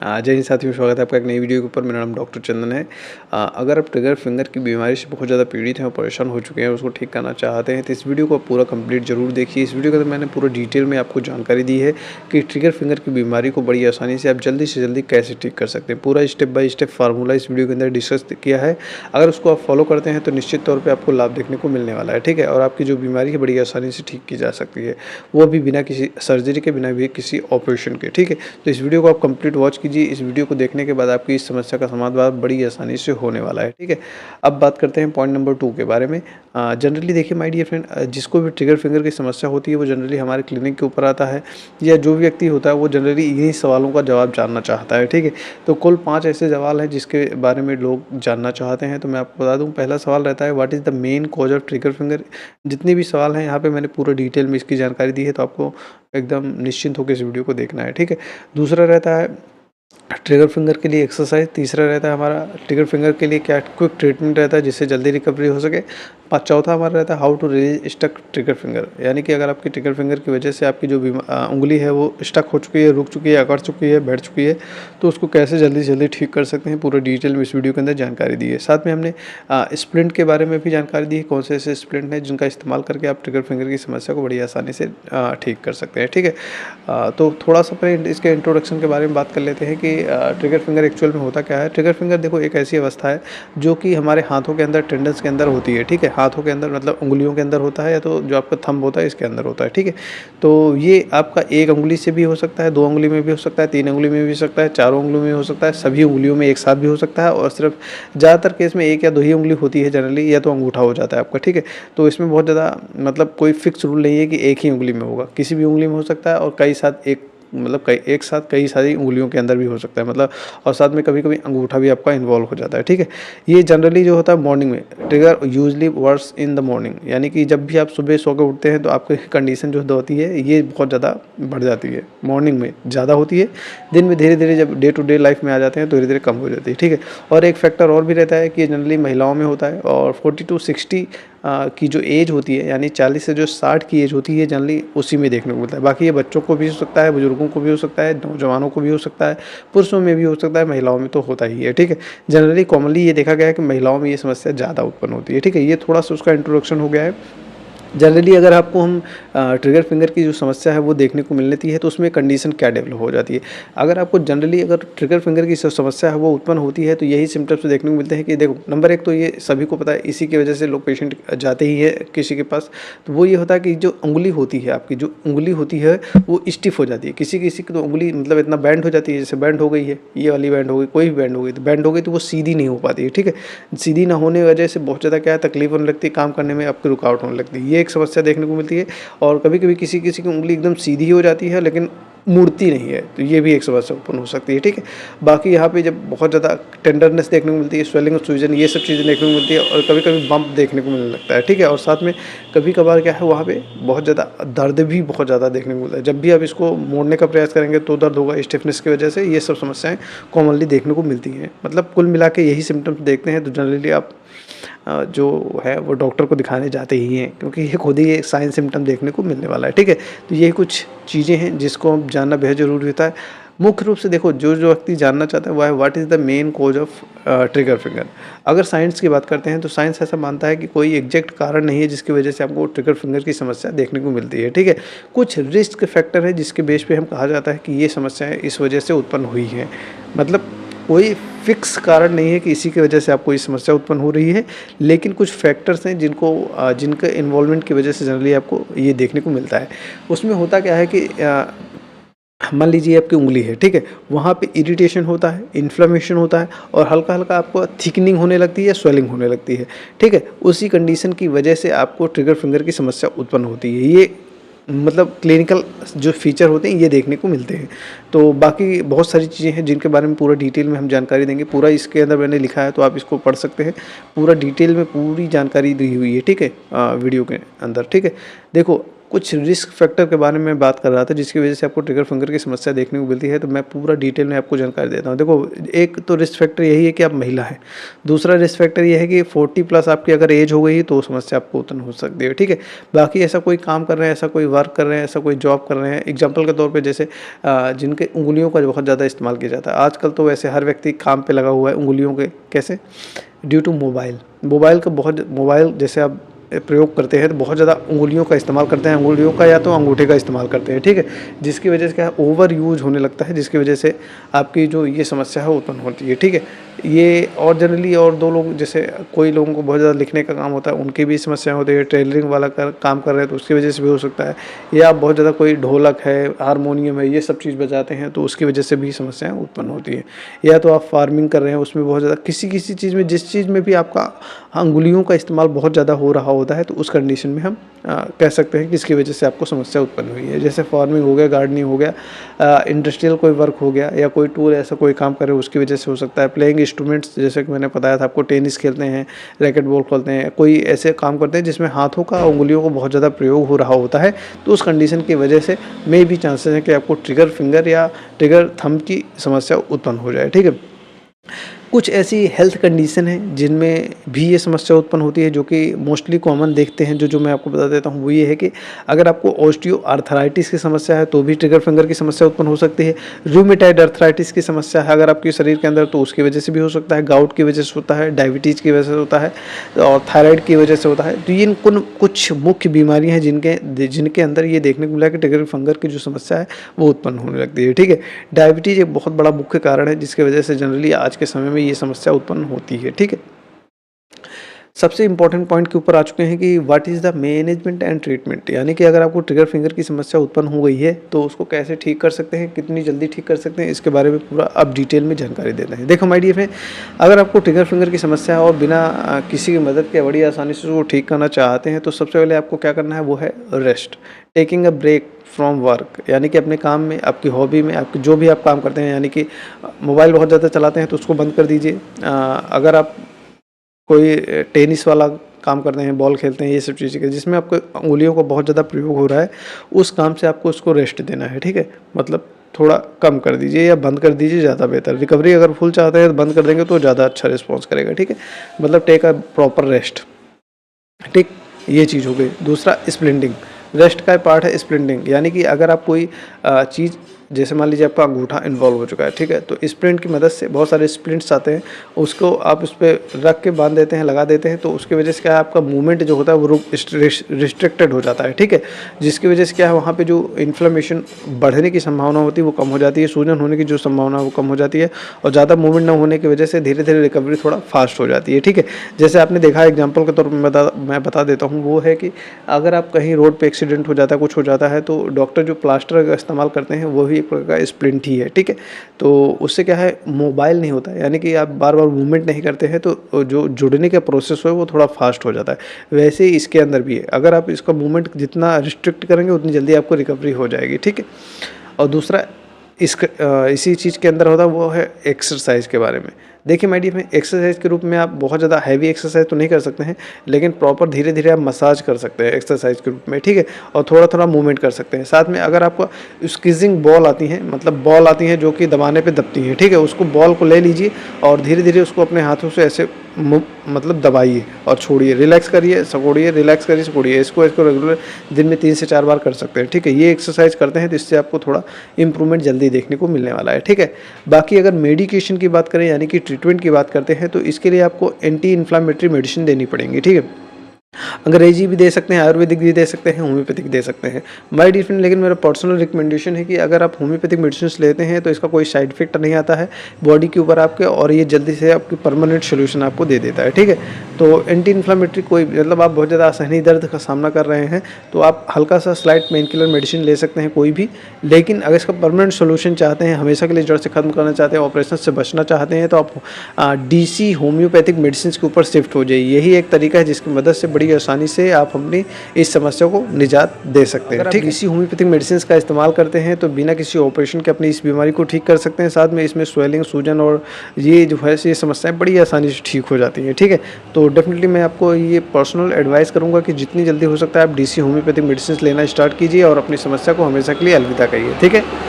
जय हिंद साथियों, स्वागत है आपका एक नई वीडियो के ऊपर। मेरा नाम डॉक्टर चंदन है। अगर आप ट्रिगर फिंगर की बीमारी से बहुत ज़्यादा पीड़ित हैं और परेशान हो चुके हैं, उसको ठीक करना चाहते हैं, तो इस वीडियो को आप पूरा कंप्लीट जरूर देखिए। इस वीडियो के अंदर मैंने पूरा डिटेल में आपको जानकारी दी है कि ट्रिगर फिंगर की बीमारी को बड़ी आसानी से आप जल्दी से जल्दी कैसे ठीक कर सकते हैं। पूरा स्टेप बाय स्टेप फार्मूला इस वीडियो के अंदर डिस्कस किया है। अगर उसको आप फॉलो करते हैं तो निश्चित तौर पर आपको लाभ देखने को मिलने वाला है, ठीक है। और आपकी जो बीमारी है बड़ी आसानी से ठीक की जा सकती है, वो भी बिना किसी सर्जरी के, बिना भी किसी ऑपरेशन के, ठीक है। तो इस वीडियो को आप कंप्लीट वॉच कीजिए। इस वीडियो को देखने के बाद आपकी इस समस्या का समाधान बड़ी आसानी से होने वाला है, ठीक है। अब बात करते हैं पॉइंट नंबर 2 के बारे में। जनरली देखिए माय डियर फ्रेंड, जिसको भी ट्रिगर फिंगर की समस्या होती है वो जनरली हमारे क्लिनिक के ऊपर आता है, या जो भी व्यक्ति होता है वो जनरली इन्हीं सवालों का जवाब जानना चाहता है, ठीक है। तो कुल 5 ऐसे सवाल हैं जिसके बारे में लोग जानना चाहते हैं। तो मैं आपको बता दूं, पहला सवाल रहता है what is the main cause of trigger finger. जितने भी सवाल हैं यहाँ पे मैंने पूरा डिटेल में इसकी जानकारी दी है, तो आपको एकदम निश्चिंत होकर इस वीडियो को देखना है, ठीक है। दूसरा रहता है ट्रिगर फिंगर के लिए एक्सरसाइज। तीसरा रहता है हमारा ट्रिगर फिंगर के लिए क्या क्विक ट्रीटमेंट रहता है जिससे जल्दी रिकवरी हो सके। चौथा हमारा रहता है how to release stuck trigger finger, यानी कि अगर आपकी ट्रिगर फिंगर की वजह से आपकी जो उंगली है वो स्टक हो चुकी है, रुक चुकी है, अकड़ चुकी है, बैठ चुकी है, तो उसको कैसे जल्दी से जल्दी ठीक कर सकते हैं, पूरा डिटेल में इस वीडियो के अंदर जानकारी दी है। साथ में हमने स्प्लिंट के बारे में भी जानकारी दी है, कौन से ऐसे स्प्लिंट हैं जिनका इस्तेमाल करके आप ट्रिगर फिंगर की समस्या को बड़ी आसानी से ठीक कर सकते हैं, ठीक है। तो थोड़ा सा पहले इसके इंट्रोडक्शन के बारे में बात कर लेते हैं कि ट्रिगर फिंगर एक्चुअल में होता क्या है। ट्रिगर फिंगर देखो एक ऐसी अवस्था है जो कि हमारे हाथों के अंदर, टेंडन्स के अंदर होती है, ठीक है। हाथों के अंदर मतलब उंगलियों के अंदर होता है, या तो जो आपका थंब होता है इसके अंदर होता है, ठीक है। तो ये आपका एक उंगली से भी हो सकता है, 2 उंगली में भी हो सकता है, 3 उंगली में भी हो सकता है, 4 उंगलियों में हो सकता है, सभी उंगलियों में एक साथ भी हो सकता है, और सिर्फ ज़्यादातर केस में 1 या 2 ही उंगली होती है जनरली, या तो अंगूठा हो जाता है आपका, ठीक है। तो इसमें बहुत ज़्यादा मतलब कोई फिक्स रूल नहीं है कि एक ही उंगली में होगा, किसी भी उंगली में हो सकता है, और कई साथ एक साथ कई सारी उंगलियों के अंदर भी हो सकता है, मतलब, और साथ में कभी कभी अंगूठा भी आपका इन्वॉल्व हो जाता है, ठीक है। ये जनरली जो होता है मॉर्निंग में, trigger usually worse in the morning, यानी कि जब भी आप सुबह सो के उठते हैं तो आपकी कंडीशन जो होती है ये बहुत ज़्यादा बढ़ जाती है। मॉर्निंग में ज़्यादा होती है, दिन में धीरे धीरे जब डे टू डे लाइफ में आ जाते हैं तो धीरे धीरे कम हो जाती है, ठीक है। और एक फैक्टर और भी रहता है कि जनरली महिलाओं में होता है, और 40 to 60 की जो एज होती है, यानी 40 से जो 60 की एज होती है जनरली उसी में देखने को मिलता है। बाकी ये बच्चों को भी हो सकता है, बुजुर्गों को भी हो सकता है, नौजवानों को भी हो सकता है, पुरुषों में भी हो सकता है, महिलाओं में तो होता ही है, ठीक है। जनरली कॉमनली ये देखा गया है कि महिलाओं में ये समस्या ज़्यादा उत्पन्न होती है, ठीक है। ये थोड़ा सा उसका इंट्रोडक्शन हो गया है। जनरली अगर आपको हम ट्रिगर फिंगर की जो समस्या है वो देखने को मिल लेती है तो उसमें कंडीशन क्या डेवलप हो जाती है। अगर आपको जनरली अगर ट्रिगर फिंगर की समस्या है वो उत्पन्न होती है तो यही सिम्टम्स देखने को मिलते हैं कि देखो, नंबर 1 तो ये सभी को पता है, इसी की वजह से लोग पेशेंट जाते ही है किसी के पास। तो वो ये होता है कि जो उंगली होती है, आपकी जो उंगली होती है वो स्टिफ हो जाती है। किसी किसी की तो उंगली मतलब इतना बैंड हो जाती है, जैसे बैंड हो गई है, ये वाली बैंड हो गई, कोई भी बैंड हो गई, तो बैंड हो गई तो वो सीधी नहीं हो पाती है, ठीक है। सीधी ना होने की वजह से बहुत ज़्यादा क्या है, तकलीफ होने लगती है, काम करने में आपकी रुकावट होने लगती है, ये एक समस्या देखने को मिलती है। और कभी कभी किसी किसी की उंगली एकदम सीधी हो जाती है लेकिन मुड़ती नहीं है, तो ये भी एक समस्या उत्पन्न हो सकती है, ठीक है। बाकी यहाँ पे जब बहुत ज़्यादा टेंडरनेस देखने को मिलती है, स्वेलिंग और सूजन, ये सब चीज़ें देखने को मिलती है, और कभी कभी बम्प देखने को मिलने लगता है, ठीक है। और साथ में कभी कभार क्या है, वहाँ पे बहुत ज़्यादा दर्द भी बहुत ज़्यादा देखने को मिलता है। जब भी आप इसको मोड़ने का प्रयास करेंगे तो दर्द होगा, स्टिफनेस की वजह से। ये सब समस्याएं कॉमनली देखने को मिलती हैं। मतलब कुल मिला के यही सिम्टम्स देखते हैं तो जनरली आप जो है वो डॉक्टर को दिखाने जाते ही हैं, क्योंकि ये खुद ही एक साइन सिम्टम देखने को मिलने वाला है, ठीक है। तो ये कुछ चीज़ें हैं जिसको हम जानना बेहद ज़रूरी होता है। मुख्य रूप से देखो, जो जो व्यक्ति जानना चाहता है वह है what is the main cause of trigger finger. अगर साइंस की बात करते हैं तो साइंस ऐसा मानता है कि कोई एग्जैक्ट कारण नहीं है जिसकी वजह से आपको ट्रिगर फिंगर की समस्या देखने को मिलती है, ठीक है। कुछ रिस्क फैक्टर है जिसके बेस पे हम कहा जाता है कि ये समस्याएं इस वजह से उत्पन्न हुई हैं। मतलब कोई फिक्स कारण नहीं है कि इसी की वजह से आपको ये समस्या उत्पन्न हो रही है, लेकिन कुछ फैक्टर्स हैं जिनके इन्वॉल्वमेंट की वजह से जनरली आपको ये देखने को मिलता है। उसमें होता क्या है कि मान लीजिए आपकी उंगली है, ठीक है, वहाँ पे इरिटेशन होता है, इन्फ्लेमेशन होता है, और हल्का हल्का आपको थिकनिंग होने लगती है, स्वेलिंग होने लगती है, ठीक है। उसी कंडीशन की वजह से आपको ट्रिगर फिंगर की समस्या उत्पन्न होती है। ये मतलब क्लिनिकल जो फीचर होते हैं ये देखने को मिलते हैं। तो बाकी बहुत सारी चीज़ें हैं जिनके बारे में पूरा डिटेल में हम जानकारी देंगे। पूरा इसके अंदर मैंने लिखा है तो आप इसको पढ़ सकते हैं। पूरा डिटेल में पूरी जानकारी दी हुई है, ठीक है, वीडियो के अंदर, ठीक है। देखो, कुछ रिस्क फैक्टर के बारे में बात कर रहा था जिसकी वजह से आपको ट्रिगर फिंगर की समस्या देखने को मिलती है, तो मैं पूरा डिटेल में आपको जानकारी देता हूँ। देखो, एक तो रिस्क फैक्टर यही है कि आप महिला हैं। दूसरा रिस्क फैक्टर ये है कि 40 प्लस आपकी अगर एज हो गई तो समस्या आपको उत्पन्न हो सकती है, ठीक है। बाकी ऐसा कोई काम कर रहे हैं, ऐसा कोई वर्क कर रहे हैं, ऐसा कोई जॉब कर रहे हैं, एग्जाम्पल के तौर पर जैसे जिनके उंगलियों का बहुत ज़्यादा इस्तेमाल किया जाता है आजकल, तो वैसे हर व्यक्ति काम पर लगा हुआ है उंगलियों के, कैसे, ड्यू टू मोबाइल जैसे आप प्रयोग करते हैं तो बहुत ज़्यादा उंगलियों का इस्तेमाल करते हैं, उंगलियों का या तो अंगूठे का इस्तेमाल करते हैं, ठीक है। जिसकी वजह से क्या है, ओवर यूज होने लगता है, जिसकी वजह से आपकी जो ये समस्या है उत्पन्न होती है, ठीक है। ये और जनरली और दो लोग, जैसे कोई लोगों को बहुत ज़्यादा लिखने का काम होता है, उनकी भी समस्या होती है। टेलरिंग वाला काम कर रहे हैं तो उसकी वजह से भी हो सकता है, या बहुत ज़्यादा कोई ढोलक है, हारमोनियम है, ये सब चीज़ बजाते हैं तो उसकी वजह से भी समस्याएं उत्पन्न होती है। या तो आप फार्मिंग कर रहे हैं, उसमें बहुत ज़्यादा किसी चीज़ में, जिस चीज़ में भी आपका अंगुलियों का इस्तेमाल बहुत ज़्यादा हो रहा होता है, तो उस कंडीशन में हम कह सकते हैं कि इसकी वजह से आपको समस्या उत्पन्न हुई है। जैसे फार्मिंग हो गया, गार्डनिंग हो गया, इंडस्ट्रियल कोई वर्क हो गया, या कोई टूल ऐसा कोई काम करे उसकी वजह से हो सकता है। प्लेइंग इंस्ट्रूमेंट्स, जैसे कि मैंने बताया था आपको, टेनिस खेलते हैं, रैकेट बॉल खेलते हैं, कोई ऐसे काम करते हैं जिसमें हाथों का, उंगलियों को बहुत ज़्यादा प्रयोग हो रहा होता है, तो उस कंडीशन की वजह से मे भी चांसेस हैं कि आपको ट्रिगर फिंगर या ट्रिगर थंब की समस्या उत्पन्न हो जाए, ठीक है। कुछ ऐसी हेल्थ कंडीशन है जिनमें भी ये समस्या उत्पन्न होती है, जो कि मोस्टली कॉमन देखते हैं। जो मैं आपको बता देता हूँ वो ये है कि अगर आपको ऑस्टियो आर्थराइटिस की समस्या है तो भी ट्रिगर फिंगर की समस्या उत्पन्न हो सकती है। रूमेटाइड आर्थराइटिस की समस्या है अगर आपके शरीर के अंदर, तो उसकी वजह से भी हो सकता है। गाउट की वजह से होता है, डायबिटीज़ की वजह से होता है, और थायराइड की वजह से होता है। तो ये कुछ मुख्य बीमारियाँ हैं जिनके अंदर ये देखने को मिला कि ट्रिगर फिंगर की जो समस्या है वो उत्पन्न होने लगती है, ठीक है। डायबिटीज़ एक बहुत बड़ा मुख्य कारण है जिसकी वजह से जनरली आज के समय में ये समस्या उत्पन्न होती है, ठीक है। सबसे इंपॉर्टेंट पॉइंट के ऊपर आ चुके हैं कि what is the management and treatment, यानी कि अगर आपको ट्रिगर फिंगर की समस्या उत्पन्न हो गई है तो उसको कैसे ठीक कर सकते हैं, कितनी जल्दी ठीक कर सकते हैं, इसके बारे में पूरा अब डिटेल में जानकारी देते हैं। देखो माय डियर फ्रेंड, अगर आपको ट्रिगर फिंगर की समस्या है और बिना किसी की मदद के बड़ी आसानी से उसको ठीक करना चाहते हैं, तो सबसे पहले आपको क्या करना है वो है rest, taking a break from work, यानी कि अपने काम में, आपकी हॉबी में, आपकी जो भी आप काम करते हैं, यानी कि मोबाइल बहुत ज़्यादा चलाते हैं तो उसको बंद कर दीजिए। अगर आप कोई टेनिस वाला काम करते हैं, बॉल खेलते हैं, ये सब चीज़ें जिसमें आपको उंगलियों का बहुत ज़्यादा प्रयोग हो रहा है, उस काम से आपको उसको रेस्ट देना है, ठीक है। मतलब थोड़ा कम कर दीजिए या बंद कर दीजिए, ज़्यादा बेहतर। रिकवरी अगर फुल चाहते हैं तो बंद कर देंगे तो ज़्यादा अच्छा रिस्पॉन्स करेगा, ठीक है। मतलब टेक अ प्रॉपर रेस्ट, ठीक, ये चीज़ हो गई। दूसरा स्प्लिंटिंग, रेस्ट का पार्ट है स्प्लिंटिंग, यानी कि अगर आप कोई चीज़, जैसे मान लीजिए आपका अंगूठा इन्वॉल्व हो चुका है, ठीक है, तो स्प्लिंट की मदद से बहुत सारे स्प्लिंट्स आते हैं, उसको आप उस पर रख के बांध देते हैं, लगा देते हैं, तो उसकी वजह से क्या है, आपका मूवमेंट जो होता है वो रिस्ट्रिक्टेड हो जाता है, ठीक है। जिसकी वजह से क्या है, वहाँ पे जो इन्फ्लेमेशन बढ़ने की संभावना होती है वो कम हो जाती है, सूजन होने की जो संभावना है वो कम हो जाती है, और ज़्यादा मूवमेंट न होने की वजह से धीरे धीरे रिकवरी थोड़ा फास्ट हो जाती है, ठीक है। जैसे आपने देखा, एग्जाम्पल के तौर पर मैं बता देता हूँ, वो है कि अगर आप कहीं रोड पर एक्सीडेंट हो जाता है, कुछ हो जाता है, तो डॉक्टर जो प्लास्टर का इस्तेमाल करते हैं वो भी एक प्रकार का स्प्लिंट ही है, ठीक है। तो उससे क्या है, मोबाइल नहीं होता है, यानी कि आप बार बार मूवमेंट नहीं करते हैं, तो जो जुड़ने का प्रोसेस है वो थोड़ा फास्ट हो जाता है। वैसे ही इसके अंदर भी है, अगर आप इसका मूवमेंट जितना रिस्ट्रिक्ट करेंगे उतनी जल्दी आपको रिकवरी हो जाएगी, ठीक है। और दूसरा इसी चीज़ के अंदर होता है वो है एक्सरसाइज के बारे में। देखिए माय डियर फ्रेंड, एक्सरसाइज के रूप में आप बहुत ज़्यादा हैवी एक्सरसाइज तो नहीं कर सकते हैं, लेकिन प्रॉपर धीरे धीरे आप मसाज कर सकते हैं एक्सरसाइज के रूप में, ठीक है। और थोड़ा थोड़ा मूवमेंट कर सकते हैं। साथ में अगर आपको स्क्वीजिंग बॉल आती है, मतलब बॉल आती है जो कि दबाने पे दबती है, ठीक है, उसको बॉल को ले लीजिए और धीरे धीरे उसको अपने हाथों से ऐसे मतलब दबाइए और छोड़िए, रिलैक्स करिए, सकोड़िए, रिलैक्स करिए, सकोड़िए। इसको रेगुलर दिन में 3 से 4 बार कर सकते हैं, ठीक है। ये एक्सरसाइज करते हैं तो इससे आपको थोड़ा इंप्रूवमेंट जल्दी देखने को मिलने वाला है, ठीक है। बाकी अगर मेडिकेशन की बात करें, यानी कि ट्रीटमेंट की बात करते हैं, तो इसके लिए आपको एंटी इन्फ्लामेटरी मेडिसिन देनी पड़ेंगी, ठीक है। अंग्रेजी भी दे सकते हैं, आयुर्वेदिक भी दे सकते हैं, होम्योपैथिक दे सकते हैं। माय डियर फ्रेंड, लेकिन मेरा पर्सनल रिकमेंडेशन है कि अगर आप होम्योपैथिक मेडिसिन लेते हैं तो इसका कोई साइड इफेक्ट नहीं आता है बॉडी के ऊपर आपके, और ये जल्दी से आपकी परमानेंट सोल्यूशन आपको दे देता है, ठीक है। तो एंटी इन्फ्लामेटरी कोई, मतलब आप बहुत ज़्यादा असहनीय दर्द का सामना कर रहे हैं तो आप हल्का सा स्लाइट पेन किलर मेडिसिन ले सकते हैं कोई भी, लेकिन अगर इसका परमानेंट सोल्यूशन चाहते हैं, हमेशा के लिए जड़ से खत्म करना चाहते हैं, ऑपरेशन से बचना चाहते हैं, तो आप DC होम्योपैथिक मेडिसिन के ऊपर शिफ्ट हो जाइए। यही एक तरीका है जिसकी मदद से बड़ी आसानी से आप अपनी इस समस्या को निजात दे सकते हैं, ठीक है। इसी होम्योपैथिक मेडिसिन का इस्तेमाल करते हैं तो बिना किसी ऑपरेशन के अपनी इस बीमारी को ठीक कर सकते हैं। साथ में इसमें स्वेलिंग, सूजन और ये जो है ये समस्याएं बड़ी आसानी से ठीक हो जाती हैं, ठीक है। तो डेफ़िनेटली मैं आपको ये पर्सनल एडवाइस करूँगा कि जितनी जल्दी हो सकता है आप डीसी होम्योपैथिक मेडिसिन्स लेना स्टार्ट कीजिए और अपनी समस्या को हमेशा के लिए अलविदा कहिए, ठीक है?